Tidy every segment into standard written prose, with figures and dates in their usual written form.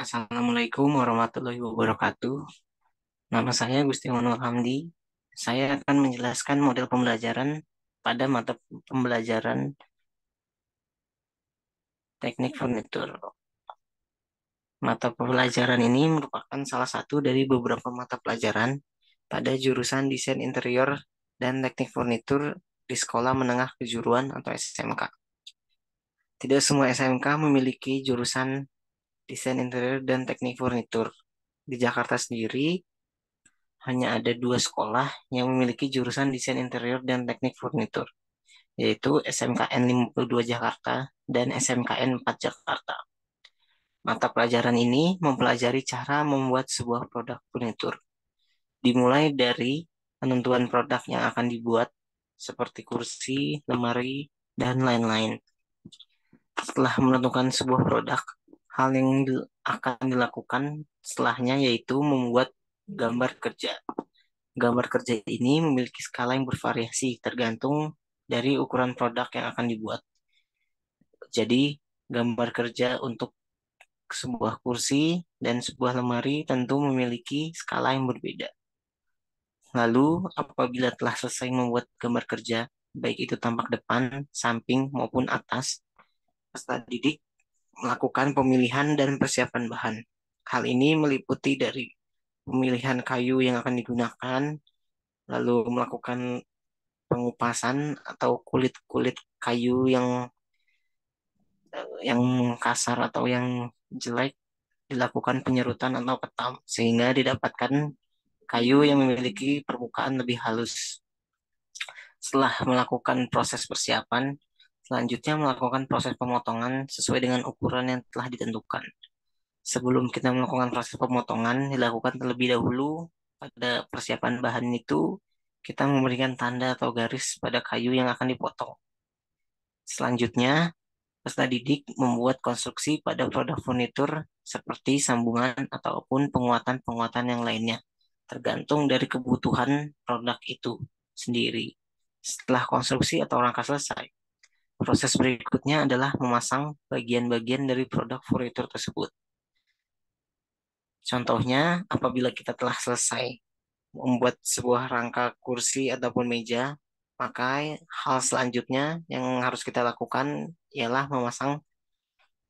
Assalamualaikum warahmatullahi wabarakatuh. Nama saya Gusti Manuel Hamdi. Saya akan menjelaskan model pembelajaran pada mata pembelajaran teknik furnitur. Mata pembelajaran ini merupakan salah satu dari beberapa mata pelajaran pada jurusan desain interior dan teknik furnitur di sekolah menengah kejuruan atau SMK. Tidak semua SMK memiliki jurusan desain interior dan teknik furnitur. Di Jakarta sendiri, hanya ada dua sekolah yang memiliki jurusan desain interior dan teknik furnitur, yaitu SMKN 52 Jakarta dan SMKN 4 Jakarta. Mata pelajaran ini mempelajari cara membuat sebuah produk furnitur, dimulai dari penentuan produk yang akan dibuat, seperti kursi, lemari, dan lain-lain. Setelah menentukan sebuah produk, hal yang akan dilakukan setelahnya yaitu membuat gambar kerja. Gambar kerja ini memiliki skala yang bervariasi tergantung dari ukuran produk yang akan dibuat. Jadi, gambar kerja untuk sebuah kursi dan sebuah lemari tentu memiliki skala yang berbeda. Lalu, apabila telah selesai membuat gambar kerja, baik itu tampak depan, samping, maupun atas, peserta didik melakukan pemilihan dan persiapan bahan. Hal ini meliputi dari pemilihan kayu yang akan digunakan, lalu melakukan pengupasan atau kulit-kulit kayu yang kasar atau yang jelek dilakukan penyerutan atau ketam sehingga didapatkan kayu yang memiliki permukaan lebih halus. Setelah melakukan proses persiapan, selanjutnya melakukan proses pemotongan sesuai dengan ukuran yang telah ditentukan. Sebelum kita melakukan proses pemotongan, dilakukan terlebih dahulu pada persiapan bahan itu, kita memberikan tanda atau garis pada kayu yang akan dipotong. Selanjutnya, peserta didik membuat konstruksi pada produk furnitur seperti sambungan ataupun penguatan-penguatan yang lainnya, tergantung dari kebutuhan produk itu sendiri. Setelah konstruksi atau rangka selesai, proses berikutnya adalah memasang bagian-bagian dari produk furnitur tersebut. Contohnya, apabila kita telah selesai membuat sebuah rangka kursi ataupun meja, maka hal selanjutnya yang harus kita lakukan ialah memasang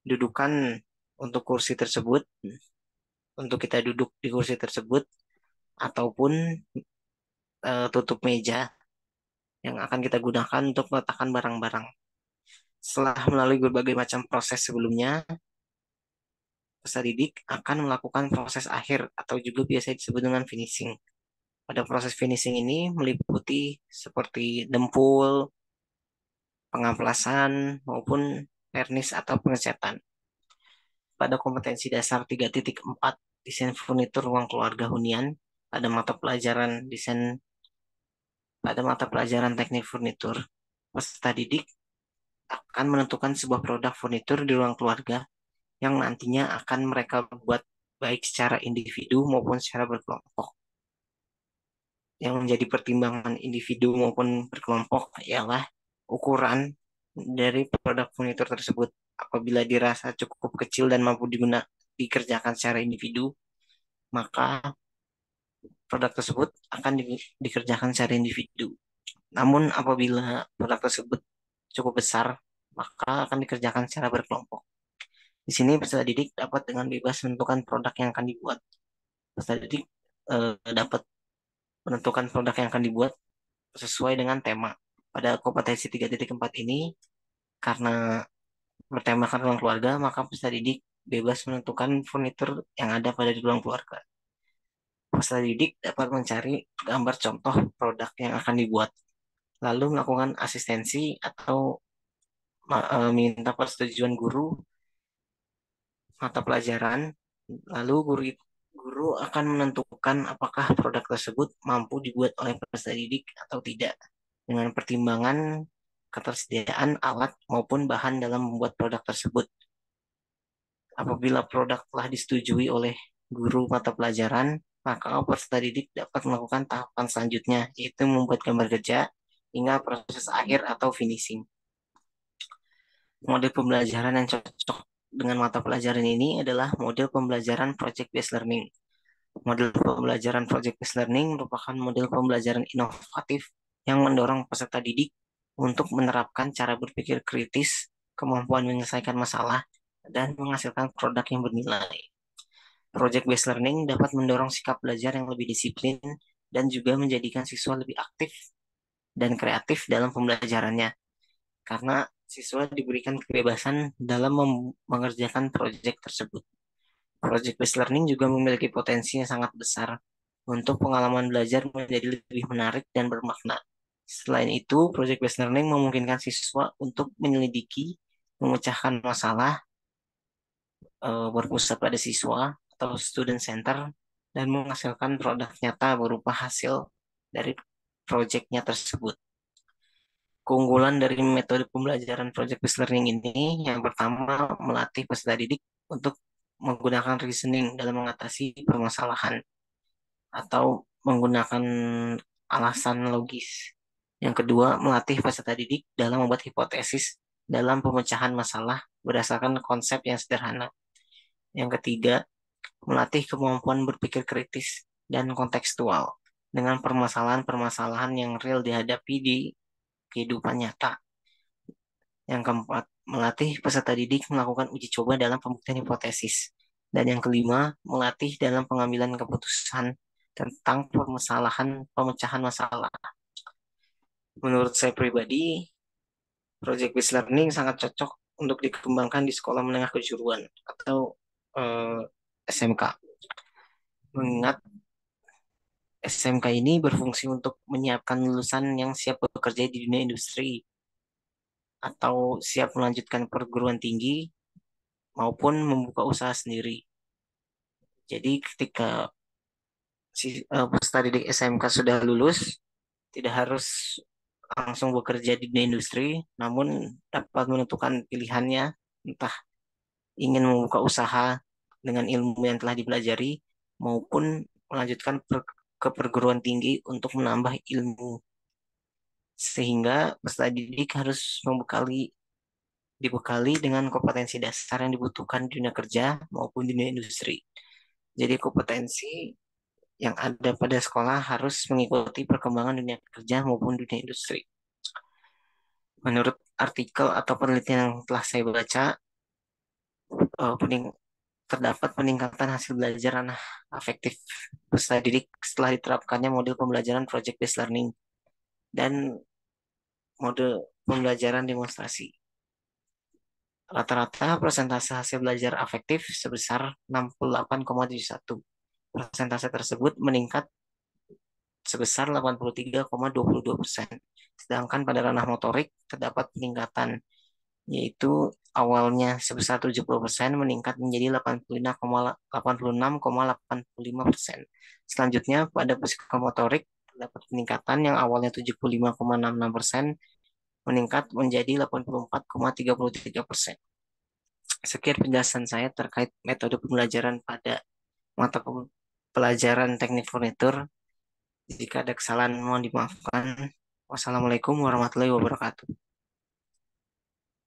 dudukan untuk kursi tersebut, untuk kita duduk di kursi tersebut, ataupun tutup meja yang akan kita gunakan untuk meletakkan barang-barang. Setelah melalui berbagai macam proses sebelumnya, peserta didik akan melakukan proses akhir atau juga biasa disebut dengan finishing. Pada proses finishing ini meliputi seperti dempul, pengamplasan, maupun vernis atau pengecatan. Pada kompetensi dasar 3.4 desain furnitur ruang keluarga hunian pada mata pelajaran teknik furnitur, peserta didik akan menentukan sebuah produk furnitur di ruang keluarga yang nantinya akan mereka buat baik secara individu maupun secara berkelompok. Yang menjadi pertimbangan individu maupun berkelompok ialah ukuran dari produk furnitur tersebut. Apabila dirasa cukup kecil dan mampu dikerjakan secara individu, maka produk tersebut akan dikerjakan secara individu. Namun apabila produk tersebut cukup besar, maka akan dikerjakan secara berkelompok. Di sini peserta didik dapat dengan bebas menentukan produk yang akan dibuat. Peserta didik dapat menentukan produk yang akan dibuat sesuai dengan tema. Pada kompetensi 3.4 ini, karena bertemakan ruang keluarga, maka peserta didik bebas menentukan furnitur yang ada pada di ruang keluarga. Peserta didik dapat mencari gambar contoh produk yang akan dibuat, lalu melakukan asistensi atau minta persetujuan guru mata pelajaran, lalu guru akan menentukan apakah produk tersebut mampu dibuat oleh peserta didik atau tidak, dengan pertimbangan ketersediaan alat maupun bahan dalam membuat produk tersebut. Apabila produk telah disetujui oleh guru mata pelajaran, maka peserta didik dapat melakukan tahapan selanjutnya, yaitu membuat gambar kerja hingga proses akhir atau finishing. Model pembelajaran yang cocok dengan mata pelajaran ini adalah model pembelajaran project based learning. Model pembelajaran project based learning merupakan model pembelajaran inovatif yang mendorong peserta didik untuk menerapkan cara berpikir kritis, kemampuan menyelesaikan masalah, dan menghasilkan produk yang bernilai. Project based learning dapat mendorong sikap belajar yang lebih disiplin dan juga menjadikan siswa lebih aktif dan kreatif dalam pembelajarannya karena siswa diberikan kebebasan dalam mengerjakan proyek tersebut. Project based learning juga memiliki potensi yang sangat besar untuk pengalaman belajar menjadi lebih menarik dan bermakna. Selain itu, project based learning memungkinkan siswa untuk menyelidiki, memecahkan masalah, berpusat pada siswa atau student center, dan menghasilkan produk nyata berupa hasil dari proyeknya tersebut. Keunggulan dari metode pembelajaran project based learning ini yang pertama melatih peserta didik untuk menggunakan reasoning dalam mengatasi permasalahan atau menggunakan alasan logis. Yang kedua, melatih peserta didik dalam membuat hipotesis dalam pemecahan masalah berdasarkan konsep yang sederhana. Yang ketiga, melatih kemampuan berpikir kritis dan kontekstual dengan permasalahan-permasalahan yang real dihadapi di kehidupan nyata. Yang keempat, melatih peserta didik melakukan uji coba dalam pembuktian hipotesis. Dan yang kelima, melatih dalam pengambilan keputusan tentang permasalahan pemecahan masalah. Menurut saya pribadi, project based learning sangat cocok untuk dikembangkan di sekolah menengah kejuruan atau SMK. Mengingat SMK ini berfungsi untuk menyiapkan lulusan yang siap bekerja di dunia industri atau siap melanjutkan perguruan tinggi maupun membuka usaha sendiri. Jadi ketika peserta didik SMK sudah lulus, tidak harus langsung bekerja di dunia industri, namun dapat menentukan pilihannya, entah ingin membuka usaha dengan ilmu yang telah dipelajari, maupun melanjutkan ke perguruan tinggi untuk menambah ilmu. Sehingga peserta didik harus dibekali dengan kompetensi dasar yang dibutuhkan di dunia kerja maupun di dunia industri. Jadi kompetensi yang ada pada sekolah harus mengikuti perkembangan dunia kerja maupun dunia industri. Menurut artikel atau penelitian yang telah saya baca, eh, pening, terdapat peningkatan hasil belajar anak afektif peserta didik setelah diterapkannya model pembelajaran project based learning dan mode pembelajaran demonstrasi. Rata-rata persentase hasil belajar afektif sebesar 68,71. Persentase tersebut meningkat sebesar 83,22%. Sedangkan pada ranah motorik terdapat peningkatan, yaitu awalnya sebesar 70% meningkat menjadi 86,85%. Selanjutnya pada psikomotorik terdapat peningkatan yang awalnya 75,66% meningkat menjadi 84,33%. Sekian penjelasan saya terkait metode pembelajaran pada mata pelajaran teknik furnitur. Jika ada kesalahan mohon dimaafkan. Wassalamualaikum warahmatullahi wabarakatuh.